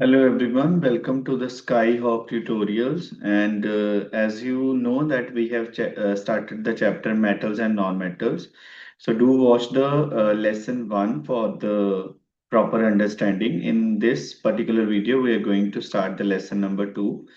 Hello everyone, welcome to the Skyhawk tutorials. And as you know that we have started the chapter metals and non-metals. So do watch the lesson one for the proper understanding. In this particular video, we are going to start the lesson number two.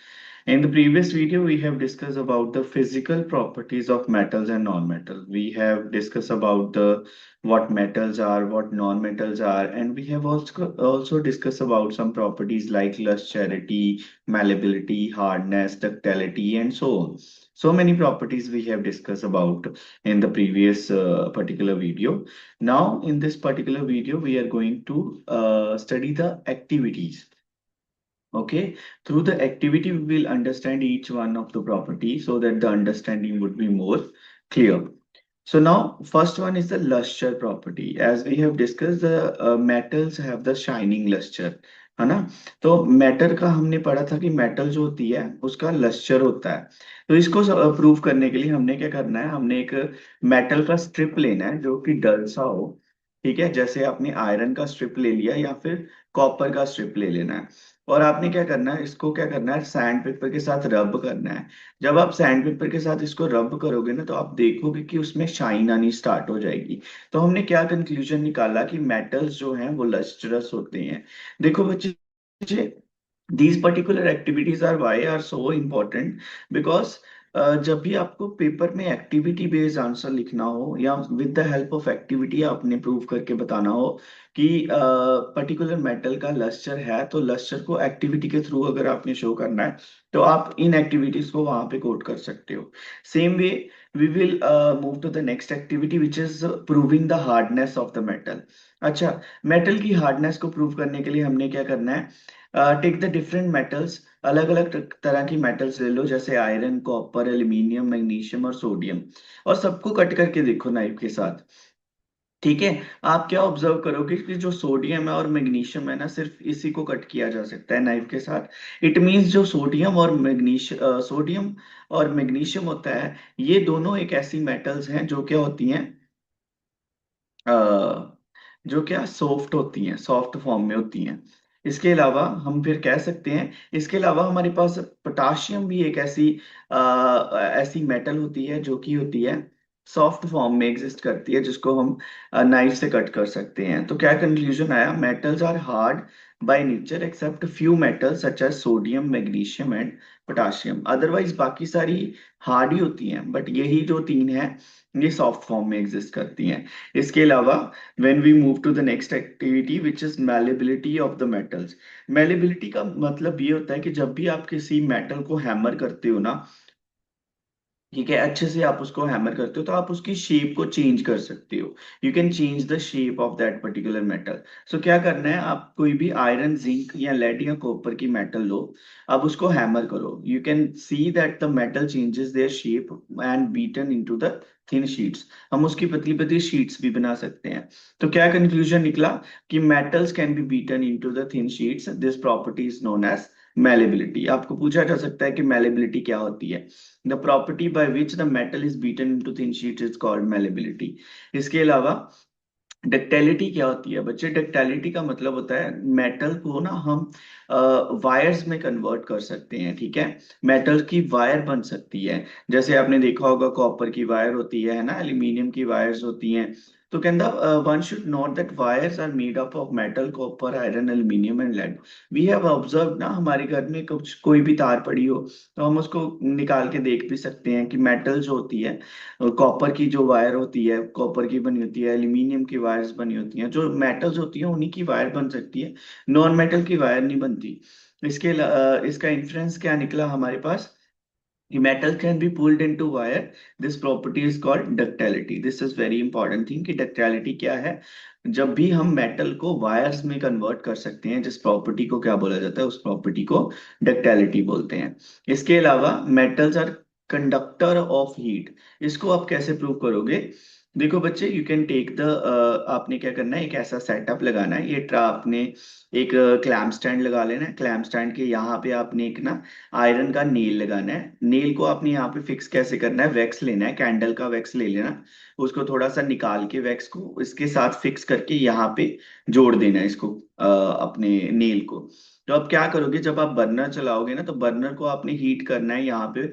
In the previous video, we have discussed about the physical properties of metals and non-metals. We have discussed about the what metals are, what non-metals are, and we have also discussed about some properties like lustrity, malleability, hardness, ductility, and so on. So many properties we have discussed about in the previous particular video. Now, in this particular video, we are going to study the activities. Okay, through the activity, we will understand each one of the property so that the understanding would be more clear. So now, first one is the luster property. As we have discussed, the metals have the shining luster, है ना? तो metal का हमने पढ़ा था कि metal जो होती है उसका लस्टर होता है। तो इसको प्रूव करने के लिए हमने क्या करना है, हमने एक मेटल का स्ट्रिप लेना है जो कि डल सा हो। ठीक है, जैसे आपने आयरन का स्ट्रिप ले लिया या फिर कॉपर का स्ट्रिप ले लेना है। और आपने क्या करना है, इसको क्या करना है, सैंड पेपर के साथ रब करना है। जब आप सैंड पेपर के साथ इसको रब करोगे ना, तो आप देखोगे कि उसमें शाइन आनी स्टार्ट हो जाएगी। तो हमने क्या कंक्लूजन निकाला कि मेटल्स जो हैं वो लस्ट्रस होते हैं। देखो बच्चे, these particular activities are why are so important because जब भी आपको पेपर में एक्टिविटी बेस्ड आंसर लिखना हो या with the help of activity आपने प्रूव करके बताना हो कि पर्टिकुलर मेटल का लस्टर है, तो लस्टर को एक्टिविटी के थ्रू अगर आपने शो करना है तो आप इन एक्टिविटीज को वहां पे कोट कर सकते हो। Same way we will move to the next activity which is proving the hardness of the metal. अच्छा, मेटल की हार्डनेस को प्रूव करने के लिए हमने क्या करना है, टेक द डिफरेंट मेटल्स, अलग अलग तरह की मेटल्स ले लो, जैसे आयरन, कॉपर, एल्यूमिनियम, मैग्नीशियम और सोडियम, और सबको कट करके देखो नाइफ के साथ। ठीक है, आप क्या ऑब्जर्व करोगे कि जो सोडियम है और मैग्नीशियम है ना, सिर्फ इसी को कट किया जा सकता है नाइफ के साथ। इट मींस जो सोडियम और मैग्नीशियम होता है, ये दोनों एक ऐसी मेटल्स हैं जो क्या होती हैं, जो क्या सॉफ्ट होती हैं, सॉफ्ट फॉर्म में होती हैं। इसके अलावा हम फिर कह सकते हैं, इसके अलावा हमारे पास पोटाशियम भी एक ऐसी मेटल होती है जो कि होती है सॉफ्ट फॉर्म में एग्जिस्ट करती है, जिसको हम नाइफ से कट कर सकते हैं। तो क्या कंक्लूजन आया, metals are hard by nature except few metals such as sodium, magnesium and potassium. Otherwise बाकी सारी हार्ड ही होती हैं, बट यही जो तीन है ये सॉफ्ट फॉर्म में एग्जिस्ट करती हैं। इसके अलावा when we move to the next activity which is malleability of the metals। malleability का मतलब ये होता है कि जब भी आप किसी मेटल को हैमर करते हो ना, ठीक है, अच्छे से आप उसको हैमर करते हो तो आप उसकी शेप को चेंज कर सकते हो। You can change the shape of that particular metal. So क्या करना है, आप कोई भी आयरन, जिंक या लेड या कॉपर की मेटल लो, अब उसको हैमर करो, you can see that the metal changes their shape and beaten into the thin sheets. हम उसकी पतली पतली शीट्स भी बना सकते हैं। तो क्या कंक्लूजन निकला कि metals can be beaten into the thin sheets, this property is known as malleability। आपको पूछा जा सकता है कि malleability क्या होती है। The property by which the metal is beaten into thin sheets is called malleability। इसके अलावा डक्टिलिटी क्या होती है बच्चे, डक्टिलिटी का मतलब होता है मेटल को ना हम वायर्स में कन्वर्ट कर सकते हैं। ठीक है, मेटल की वायर बन सकती है, जैसे आपने देखा होगा कॉपर की वायर होती है ना, एल्यूमिनियम की वायर्स होती हैं। तो कहता one should note that wires are made up of metal, copper, iron, aluminium and lead. We have observe ना, हमारे घर में कुछ कोई भी तार पड़ी हो तो हम उसको निकाल के देख भी सकते हैं कि मेटल जो होती है, कॉपर की जो वायर होती है कॉपर की बनी होती है, एल्यूमिनियम की वायर्स बनी होती हैं, जो मेटल्स होती हैं उन्हीं की वायर बन सकती है, नॉन मेटल की वायर नहीं बनती। इसका इन्फ्लुएंस क्या निकला हमारे पास, कि metal can be pulled into wire। this property is called ductility। this is very important thing कि ductility क्या है। जब भी हम मेटल को वायर्स में कन्वर्ट कर सकते हैं, जिस प्रॉपर्टी को क्या बोला जाता है, उस प्रॉपर्टी को डक्टिलिटी बोलते हैं। इसके अलावा metals are conductor of heat. इसको आप कैसे प्रूव करोगे, देखो बच्चे, यू कैन टेक द, आपने क्या करना है, एक ऐसा सेटअप लगाना है, आपने एक क्लैम्प स्टैंड लगा लेना है। क्लैम्प स्टैंड के यहाँ पे आपने एक ना आयरन का नेल लगाना है। नेल को आपने यहाँ पे फिक्स कैसे करना है, वैक्स लेना है, कैंडल का वैक्स ले लेना, उसको थोड़ा सा निकाल के वैक्स को इसके साथ फिक्स करके यहाँ पे जोड़ देना है इसको, अपने नेल को। तो आप क्या करोगे, जब आप बर्नर चलाओगे ना, तो बर्नर को आपने हीट करना है, यहाँ पे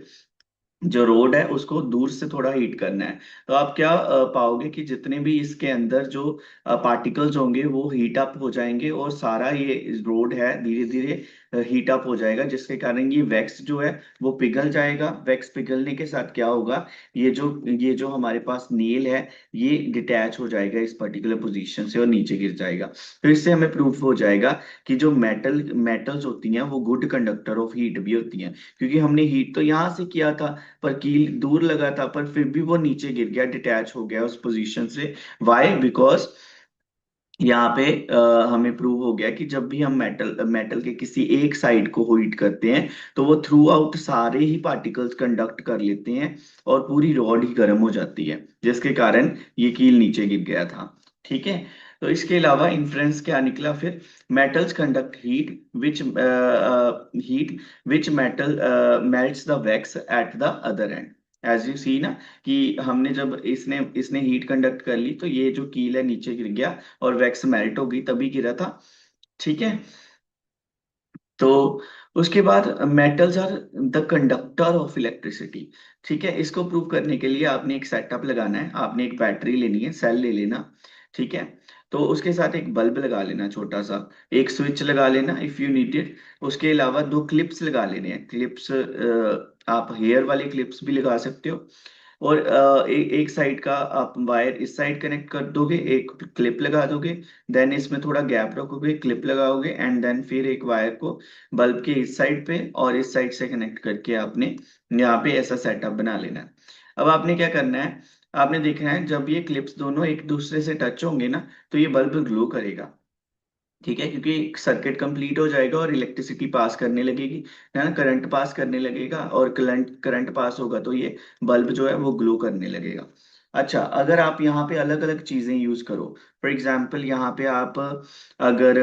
जो रोड है उसको दूर से थोड़ा हीट करना है। तो आप क्या पाओगे कि जितने भी इसके अंदर जो पार्टिकल्स होंगे वो हीट अप हो जाएंगे, और सारा ये रोड है धीरे धीरे हीट अप हो जाएगा, जिसके कारण ये वैक्स जो है वो पिघल जाएगा। वैक्स पिघलने के साथ क्या होगा, ये जो हमारे पास नील है, ये डिटैच हो जाएगा इस पर्टिकुलर पोजीशन से और नीचे गिर जाएगा। तो इससे हमें प्रूफ हो जाएगा कि जो मेटल्स होती हैं वो गुड कंडक्टर ऑफ हीट भी होती हैं, क्योंकि हमने हीट तो यहाँ से किया था, पर कील दूर लगा था, पर फिर भी वो नीचे गिर गया, डिटैच हो गया उस पोजीशन से। वाई? बिकॉज यहाँ पे हमें प्रूव हो गया कि जब भी हम मेटल मेटल के किसी एक साइड को हीट करते हैं, तो वो थ्रू आउट सारे ही पार्टिकल्स कंडक्ट कर लेते हैं, और पूरी रॉड ही गर्म हो जाती है, जिसके कारण ये कील नीचे गिर गया था। ठीक है। तो इसके अलावा इन्फ्रेंस क्या निकला फिर, metals conduct heat which metal melts the wax at the other end. As you see ना, कि हमने जब इसने इसने हीट कंडक्ट कर ली, तो ये जो कील है नीचे गिर गया और वैक्स मेल्ट हो गई, तभी गिरा था। ठीक है। तो उसके बाद metals are the conductor of electricity. ठीक है, इसको प्रूव करने के लिए आपने एक सेटअप लगाना है, आपने एक बैटरी लेनी है, सेल ले लेना। ठीक है। तो उसके साथ एक बल्ब लगा लेना छोटा सा, एक स्विच लगा लेना इफ यू नीड इट। उसके अलावा दो क्लिप्स लगा लेने हैं, क्लिप्स आप हेयर वाले क्लिप्स भी लगा सकते हो। और एक साइड का आप वायर इस साइड कनेक्ट कर दोगे, एक क्लिप लगा दोगे, देन इसमें थोड़ा गैप रखोगे, क्लिप लगाओगे, एंड देन फिर एक वायर को बल्ब के इस साइड पे और इस साइड से कनेक्ट करके आपने यहाँ पे ऐसा सेटअप बना लेना है। अब आपने क्या करना है, आपने देखना है जब ये क्लिप्स दोनों एक दूसरे से टच होंगे ना, तो ये बल्ब ग्लो करेगा। ठीक है, क्योंकि सर्किट कंप्लीट हो जाएगा और इलेक्ट्रिसिटी पास करने लगेगी, है ना, करंट पास करने लगेगा, और करंट करंट पास होगा तो ये बल्ब जो है वो ग्लो करने लगेगा। अच्छा, अगर आप यहाँ पे अलग अलग चीजें यूज करो, फॉर एग्जांपल यहाँ पे आप अगर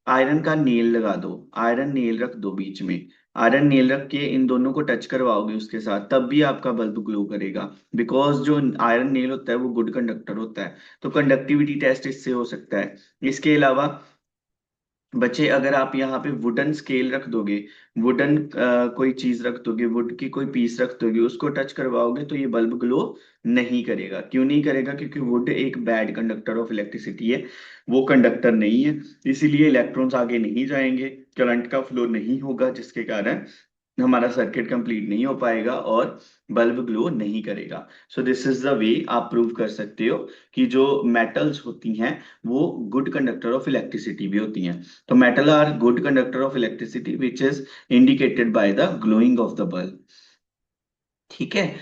आयरन का नेल लगा दो, आयरन नेल रख दो बीच में, आयरन नेल रख के इन दोनों को टच करवाओगे उसके साथ, तब भी आपका बल्ब ग्लो करेगा, बिकॉज जो आयरन नेल होता है वो गुड कंडक्टर होता है। तो कंडक्टिविटी टेस्ट इससे हो सकता है। इसके अलावा बच्चे, अगर आप यहाँ पे वुडन स्केल रख दोगे, वुडन कोई चीज रख दोगे, वुड की कोई पीस रख दोगे, उसको टच करवाओगे, तो ये बल्ब ग्लो नहीं करेगा। क्यों नहीं करेगा? क्योंकि वुड एक बैड कंडक्टर ऑफ इलेक्ट्रिसिटी है, वो कंडक्टर नहीं है, इसीलिए इलेक्ट्रॉन्स आगे नहीं जाएंगे, करंट का फ्लो नहीं होगा, जिसके कारण हमारा सर्किट कंप्लीट नहीं हो पाएगा और बल्ब ग्लो नहीं करेगा। So this is the way आप प्रूव कर सकते हो कि जो मेटल्स होती हैं वो गुड कंडक्टर ऑफ इलेक्ट्रिसिटी भी होती हैं। तो metal are good conductor of electricity which is indicated by the glowing of the bulb. ठीक है।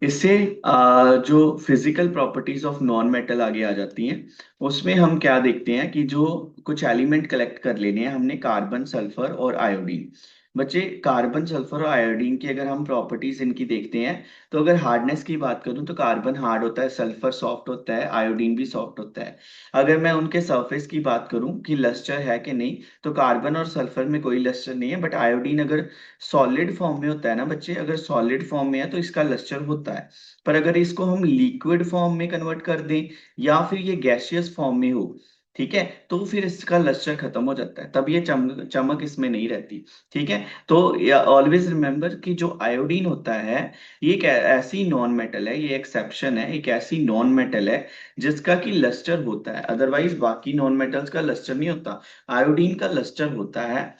इससे जो physical properties of non metal आगे आ जाती हैं, उसमें हम क्या देखते हैं कि जो कुछ एलिमेंट कलेक्ट कर लेने हैं हमने, कार्बन, सल्फर और आयोडीन। बच्चे, कार्बन, सल्फर और आयोडीन की अगर हम प्रॉपर्टीज इनकी देखते हैं, तो अगर हार्डनेस की बात करूं तो कार्बन हार्ड होता है, सल्फर सॉफ्ट होता है, आयोडीन भी सॉफ्ट होता है। अगर मैं उनके सरफेस की बात करूं कि लस्टर है कि नहीं, तो कार्बन और सल्फर में कोई लस्टर नहीं है, बट आयोडीन अगर सॉलिड फॉर्म में होता है ना बच्चे, अगर सॉलिड फॉर्म में है तो इसका लस्टर होता है। पर अगर इसको हम लिक्विड फॉर्म में कन्वर्ट कर दें, या फिर ये गैसियस फॉर्म में हो, ठीक है, तो फिर इसका लस्टर खत्म हो जाता है, तब ये चमक चमक इसमें नहीं रहती। ठीक है। तो ऑलवेज रिमेम्बर कि जो आयोडीन होता है, ये एक ऐसी नॉन मेटल है, ये एक्सेप्शन है, एक ऐसी नॉन मेटल है जिसका कि लस्टर होता है, अदरवाइज बाकी नॉन मेटल्स का लस्टर नहीं होता, आयोडीन का लस्टर होता है।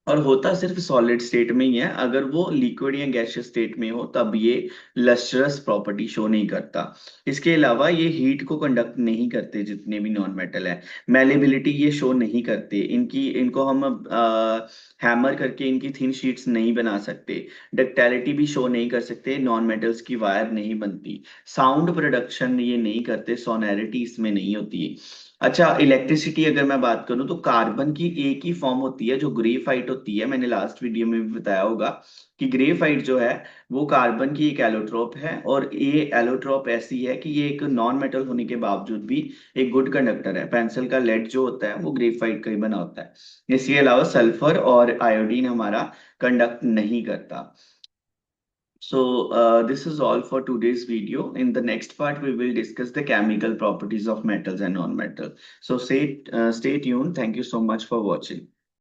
और होता सिर्फ सॉलिड स्टेट में ही है, अगर वो लिक्विड या गैसियस स्टेट में हो तब ये लस्ट्रस प्रॉपर्टी शो नहीं करता। इसके अलावा ये हीट को कंडक्ट नहीं करते, जितने भी नॉन मेटल है, मेलेबिलिटी ये शो नहीं करते, इनको हम हैमर करके इनकी थिन शीट्स नहीं बना सकते, डक्टिलिटी भी शो नहीं कर सकते, नॉन मेटल्स की वायर नहीं बनती, साउंड प्रोडक्शन ये नहीं करते, सोनैरिटी इसमें नहीं होती। अच्छा, इलेक्ट्रिसिटी अगर मैं बात करूं तो कार्बन की एक ही फॉर्म होती है जो ग्रेफाइट होती है, मैंने लास्ट वीडियो में भी बताया होगा कि ग्रेफाइट जो है वो कार्बन की एक एलोट्रोप है, और ये एलोट्रोप ऐसी है कि ये एक नॉन मेटल होने के बावजूद भी एक गुड कंडक्टर है। पेंसिल का लेड जो होता है वो ग्रेफाइट का ही बना होता है। इसके अलावा सल्फर और आयोडीन हमारा कंडक्ट नहीं करता। So, this is all for today's video. In the next part, we will discuss the chemical properties of metals and non-metal. So, stay tuned. Thank you so much for watching.